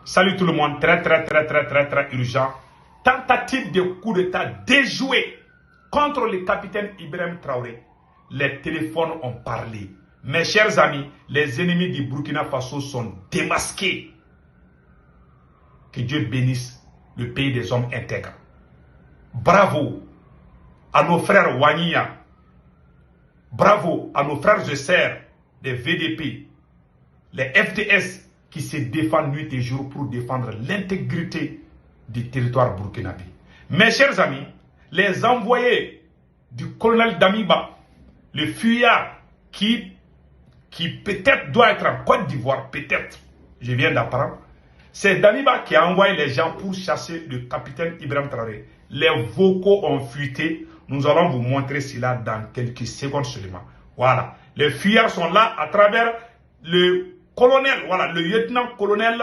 Salut tout le monde, très urgent. Tentative de coup d'état déjouée contre le capitaine Ibrahim Traoré. Les téléphones ont parlé. Mes chers amis, les ennemis du Burkina Faso sont démasqués. Que Dieu bénisse le pays des hommes intègres. Bravo à nos frères Wanyia. Bravo à nos frères et sœurs des VDP, les FDS qui se défendent nuit et jour pour défendre l'intégrité du territoire burkinabé. Mes chers amis, les envoyés du colonel Damiba, le fuyard qui peut-être doit être en Côte d'Ivoire, peut-être, je viens d'apprendre, c'est Damiba qui a envoyé les gens pour chasser le capitaine Ibrahim Traoré. Les vocaux ont fuité. Nous allons vous montrer cela dans quelques secondes seulement. Voilà. Les fuyards sont là à travers le colonel, voilà, le lieutenant-colonel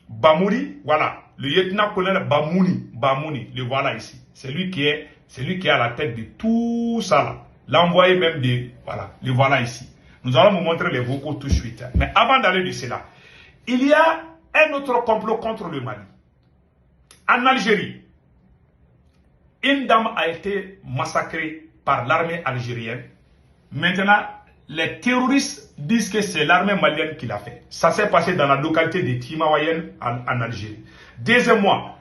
Bamouri, voilà, le lieutenant-colonel Bamouni, le voilà ici. C'est lui qui est à la tête de tout ça là. L'envoyé même de, voilà, le voilà ici. Nous allons vous montrer les vocaux tout de suite. Mais avant d'aller de cela, il y a un autre complot contre le Mali. En Algérie, une dame a été massacrée par l'armée algérienne. Maintenant, les terroristes disent que c'est l'armée malienne qui l'a fait. Ça s'est passé dans la localité de Timawayen en Algérie. Deuxièmement,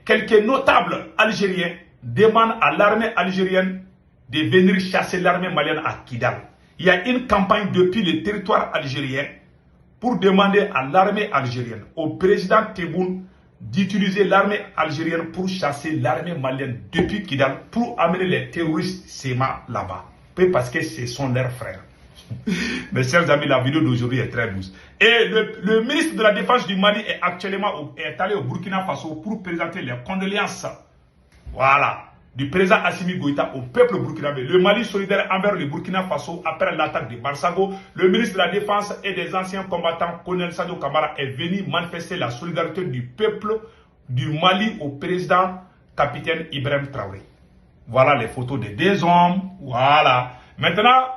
quelques notables algériens demandent à l'armée algérienne de venir chasser l'armée malienne à Kidal. Il y a une campagne depuis le territoire algérien pour demander à l'armée algérienne, au président Tebboune, d'utiliser l'armée algérienne pour chasser l'armée malienne depuis Kidal pour amener les terroristes SEMA là-bas. Parce que ce sont leurs frères. Mes chers amis, la vidéo d'aujourd'hui est très douce. Et le ministre de la Défense du Mali est actuellement allé au Burkina Faso pour présenter les condoléances, voilà, du président Assimi Goïta au peuple burkinabé. Le Mali solidaire envers le Burkina Faso après l'attaque de Barsago. Le ministre de la Défense et des anciens combattants, Colonel Sadio Kamara, est venu manifester la solidarité du peuple du Mali au président capitaine Ibrahim Traoré. Voilà les photos des deux hommes. Voilà. Maintenant,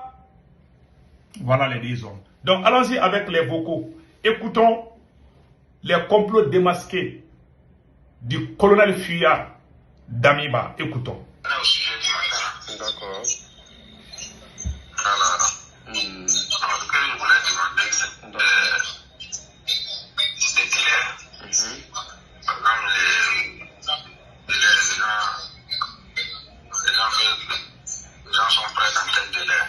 voilà les deux hommes. Donc, allons-y avec les vocaux. Écoutons les complots démasqués du colonel fuyard Damiba. Écoutons. Au sujet du matin. D'accord. Alors, ce que je voulais demander, c'est des délais. Par exemple, les gens sont prêts dans quel délai?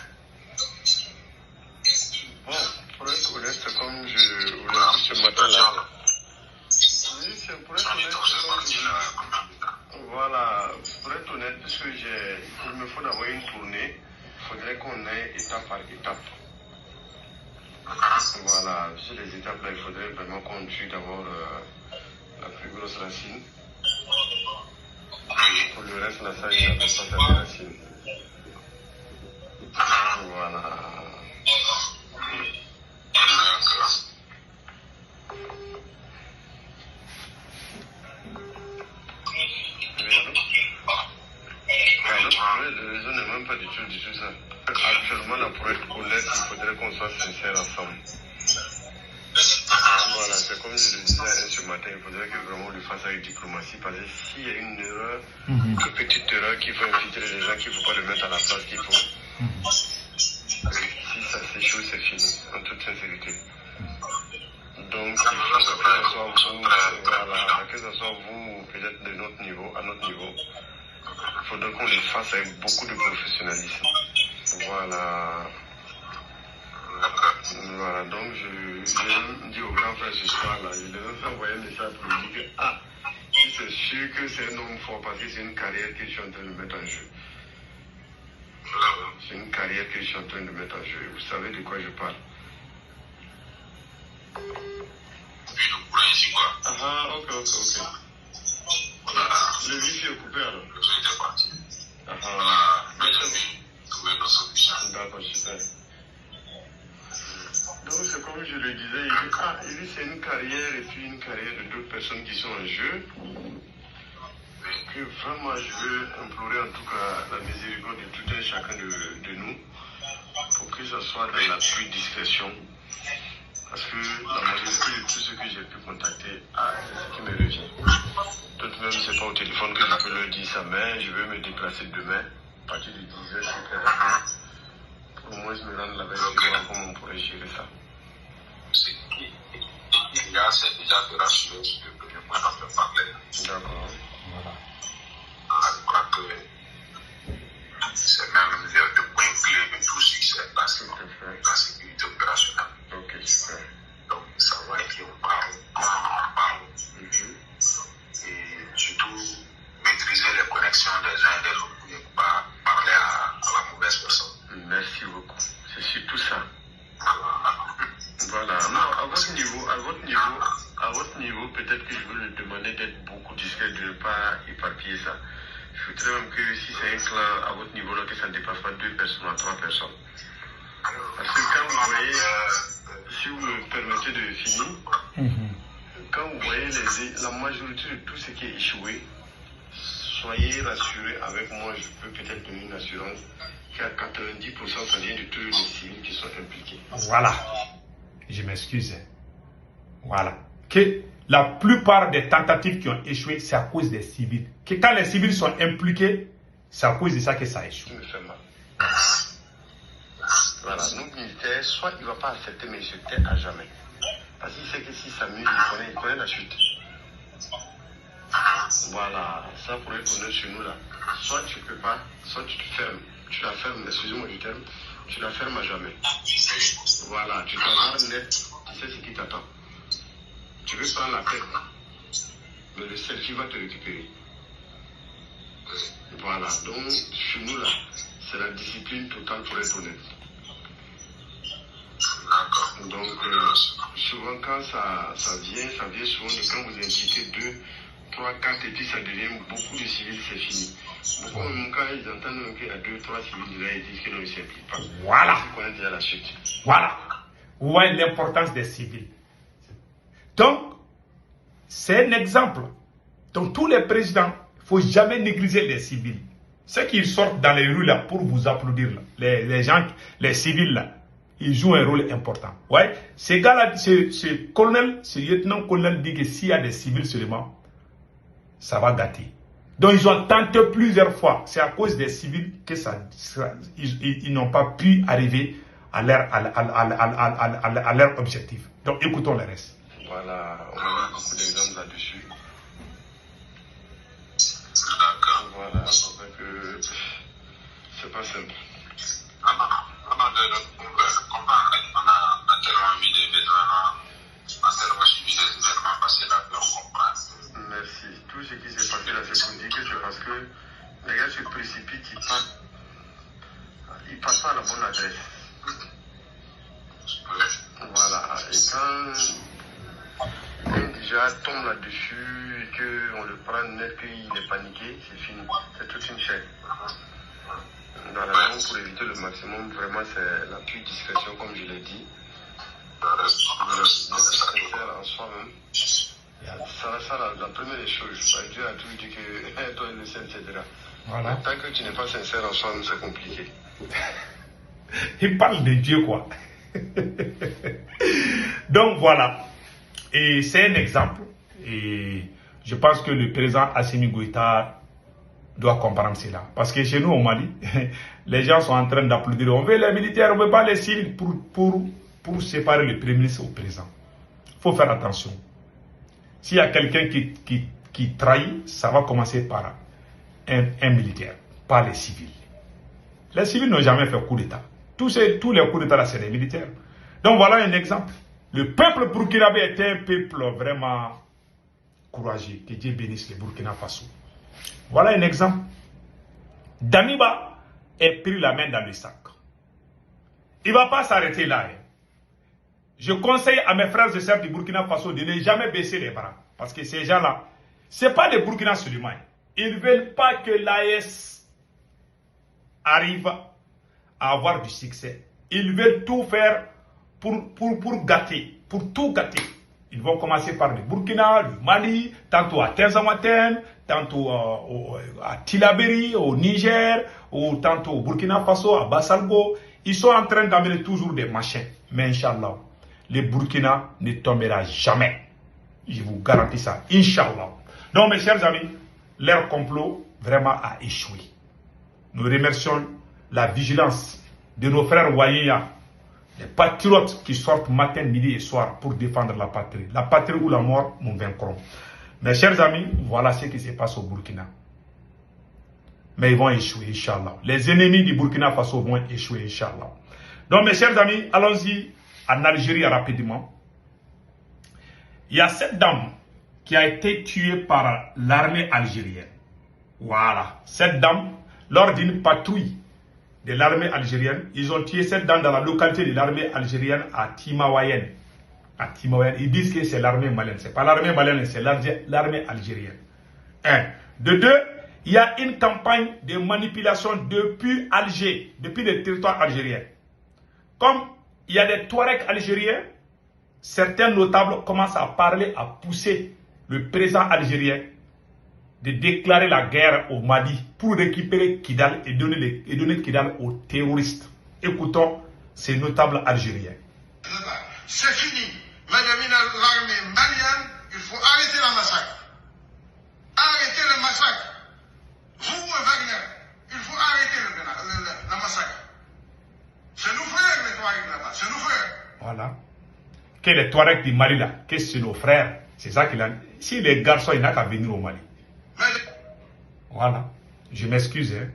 Bon, pour être honnête, comme je vous l'ai dit ce matin-là. Oui, c'est pour être honnête. Voilà, pour être honnête, puisque il me faut d'abord une tournée, il faudrait qu'on aille étape par étape. Voilà, sur les étapes-là, il faudrait vraiment qu'on tue d'abord la plus grosse racine. Pour le reste, la salle, il n'y a pas de racine. Voilà. Le réseau n'est même pas du tout ça. Actuellement, là, pour être honnête, il faudrait qu'on soit sincères ensemble. Voilà, c'est comme je le disais ce matin, il faudrait que vraiment on le fasse avec diplomatie, parce que s'il y a une erreur, une petite erreur qu'il faut infiltrer les gens, qu'il ne faut pas le mettre à la place qu'il faut. Si ça s'échoue, c'est fini, en toute sincérité. Donc, que ce soit vous, peut-être de notre niveau, à notre niveau, il faudrait qu'on le fasse avec beaucoup de professionnalisme. Voilà. Voilà, donc je dis au grand frère ce soir-là, je devais envoyer un message pour lui dire que, si c'est sûr que c'est un homme fort, parce que c'est une carrière que je suis en train de mettre en jeu. C'est une carrière que je suis en train de mettre en jeu. Vous savez de quoi je parle? Ok. Le wifi est coupé alors? D'accord, super. Donc c'est comme je le disais, il dit c'est une carrière et puis une carrière de d'autres personnes qui sont en jeu. Que vraiment je veux implorer en tout cas la miséricorde de tout un chacun de nous pour que ce soit dans la plus discrétion. Parce que la tout ce que j'ai pu contacter, c'est ce qui me revient. D'autres même, c'est pas au téléphone que je peux leur dire ça, mais je vais me déplacer demain, à partir de 10h, sur le radio, pour au moins me rendre là-bas et voir comment on pourrait gérer ça. C'est déjà de rassurer sur le premier point dont on parlait. D'accord. Voilà. Je crois que c'est même le point clé de tout succès dans la sécurité opérationnelle. Ok, super. Donc, savoir qui on parle, comment on parle, et surtout maîtriser les connexions des uns et des autres pour ne pas parler à la mauvaise personne. Merci beaucoup. C'est surtout ça. Voilà. Voilà. Non, à votre niveau, peut-être que je veux le demander d'être beaucoup discret, de ne pas éparpiller ça. Je voudrais même que si c'est un clan à votre niveau là, que ça ne dépasse pas 2 personnes à 3 personnes. Parce que quand vous voyez, si vous me permettez de finir, quand vous voyez la majorité de tout ce qui est échoué, soyez rassurés avec moi, je peux peut-être donner une assurance qu'à 90% ça vient de tous les civils qui sont impliqués. Voilà. Je m'excuse. Voilà. Que la plupart des tentatives qui ont échoué, c'est à cause des civils. Que quand les civils sont impliqués, c'est à cause de ça que ça échoue. Qui me fait mal. Voilà, nos militaires, soit il ne va pas accepter, mais il se tait à jamais. Parce qu'il sait que si ça s'amuse, il connaît la chute. Voilà, ça pour être honnête chez nous là. Soit tu ne peux pas, soit tu te fermes. Tu la fermes, excusez-moi du terme, tu la fermes à jamais. Voilà, tu t'en net, tu sais ce qui t'attend. Tu veux prendre la tête, mais le selfie va te récupérer. Voilà, donc chez nous là, c'est la discipline totale pour être honnête. Donc souvent quand ça vient souvent de quand vous impliquez 2, 3, 4 et puis ça devient beaucoup de civils, c'est fini. Beaucoup même quand ils entendent même qu'il y a 2, 3 civils là, ils disent que non, ils ne s'impliquent pas. Voilà. Ils connaissent déjà la chute. Voilà. Vous voyez l'importance des civils. Donc, c'est un exemple. Donc, tous les présidents, il ne faut jamais négliger les civils. Ceux qui sortent dans les rues là pour vous applaudir, là, les gens, les civils là, ils jouent un rôle important. Ouais. Ces gars-là, ce colonel, ce lieutenant-colonel dit que s'il y a des civils seulement, ça va gâter. Donc, ils ont tenté plusieurs fois. C'est à cause des civils que ils n'ont pas pu arriver à leur objectif. Donc, écoutons le reste. Voilà, on a eu beaucoup d'exemples là-dessus. Voilà, c'est vrai que c'est pas simple. Merci. Tout ce qui s'est passé là, c'est pour dire que c'est parce que les gars se précipitent, ils passent pas à la bonne adresse. Voilà. Et quand déjà tombe là-dessus et qu'on le prend net, qu'il est paniqué, c'est fini. C'est toute une chaîne. Voilà, donc pour éviter le maximum, vraiment c'est la pure discrétion comme je l'ai dit. D'être sincère en soi-même. Ça, la première des choses. Dieu a toujours dit que toi le ciel, etc. Voilà. Tant que tu n'es pas sincère en soi-même, c'est compliqué. Il parle de Dieu, quoi. Donc voilà. Et c'est un exemple. Et je pense que le président Assimi Goïta doit comprendre cela. Parce que chez nous au Mali, les gens sont en train d'applaudir. On veut les militaires, on ne veut pas les civils pour séparer le premier ministre au président. Il faut faire attention. S'il y a quelqu'un qui trahit, ça va commencer par un militaire, pas les civils. Les civils n'ont jamais fait coup d'État. Tous les coups d'État, là, c'est des militaires. Donc voilà un exemple. Le peuple burkinabé était un peuple vraiment courageux. Que Dieu bénisse le Burkina Faso. Voilà un exemple. Damiba a pris la main dans le sac. Il ne va pas s'arrêter là. Je conseille à mes frères et sœurs du Burkina Faso de ne jamais baisser les bras. Parce que ces gens-là, ce n'est pas des Burkina seulement. Ils ne veulent pas que l'AS arrive à avoir du succès. Ils veulent tout faire pour gâter, pour tout gâter. Ils vont commencer par le Burkina, le Mali, tantôt à Tenzamaten, tantôt à Tilaberi, au Niger, ou tantôt au Burkina Faso, à Bassalgo. Ils sont en train d'amener toujours des machins. Mais Inch'Allah, le Burkina ne tombera jamais. Je vous garantis ça, Inch'Allah. Donc, mes chers amis, leur complot vraiment a échoué. Nous remercions la vigilance de nos frères Wayenya, les patriotes qui sortent matin, midi et soir pour défendre la patrie. La patrie ou la mort, nous vaincrons. Mes chers amis, voilà ce qui se passe au Burkina. Mais ils vont échouer, Inch'Allah. Les ennemis du Burkina Faso vont échouer, Inch'Allah. Donc, mes chers amis, allons-y en Algérie rapidement. Il y a cette dame qui a été tuée par l'armée algérienne. Voilà. Cette dame, lors d'une patrouille de l'armée algérienne, ils ont tué cette dame dans la localité de l'armée algérienne à Timawayen. À Timawayen. Ils disent que c'est l'armée malienne. Ce n'est pas l'armée malienne, c'est l'armée algérienne. Un. De deux, il y a une campagne de manipulation depuis Alger, depuis le territoire algérien. Comme il y a des Touaregs algériens, certains notables commencent à parler, à pousser le président algérien de déclarer la guerre au Mali pour récupérer Kidal et donner Kidal aux terroristes. Écoutons ces notables algériens. C'est fini. Madame l'armée malienne, il faut arrêter la massacre. Arrêtez le massacre. Vous, Wagner, il faut arrêter le massacre. C'est nos frères, les Touaregs là-bas. C'est nos frères. Voilà. Que les Touaregs du Mali là, que c'est nos frères. C'est ça qu'il a. Si les garçons, ils n'ont qu'à venir au Mali. Voilà. Je m'excuse. Hein.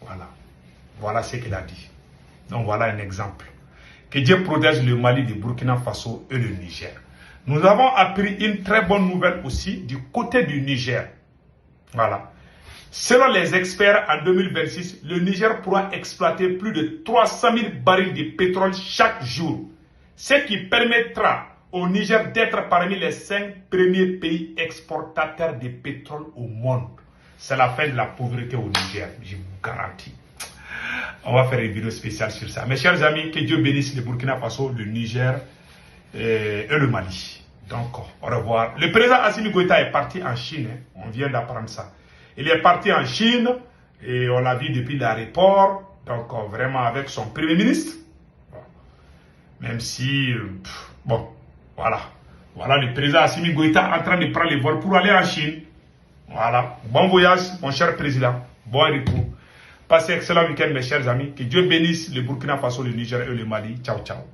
Voilà. Voilà ce qu'il a dit. Donc voilà un exemple. Que Dieu protège le Mali, le Burkina Faso et le Niger. Nous avons appris une très bonne nouvelle aussi du côté du Niger. Voilà. Selon les experts, en 2026, le Niger pourra exploiter plus de 300 000 barils de pétrole chaque jour. Ce qui permettra au Niger d'être parmi les 5 premiers pays exportateurs de pétrole au monde. C'est la fin de la pauvreté au Niger, je vous garantis. On va faire une vidéo spéciale sur ça. Mes chers amis, que Dieu bénisse le Burkina Faso, le Niger et le Mali. Donc, au revoir. Le président Assimi Goïta est parti en Chine. Hein. On vient d'apprendre ça. Il est parti en Chine et on l'a vu depuis l'aéroport. Donc, vraiment avec son premier ministre. Bon. Même si, bon, voilà. Voilà le président Assimi Goïta en train de prendre les vols pour aller en Chine. Voilà. Bon voyage, mon cher président. Bon retour. Passez un excellent week-end, mes chers amis. Que Dieu bénisse le Burkina Faso, le Niger et le Mali. Ciao, ciao.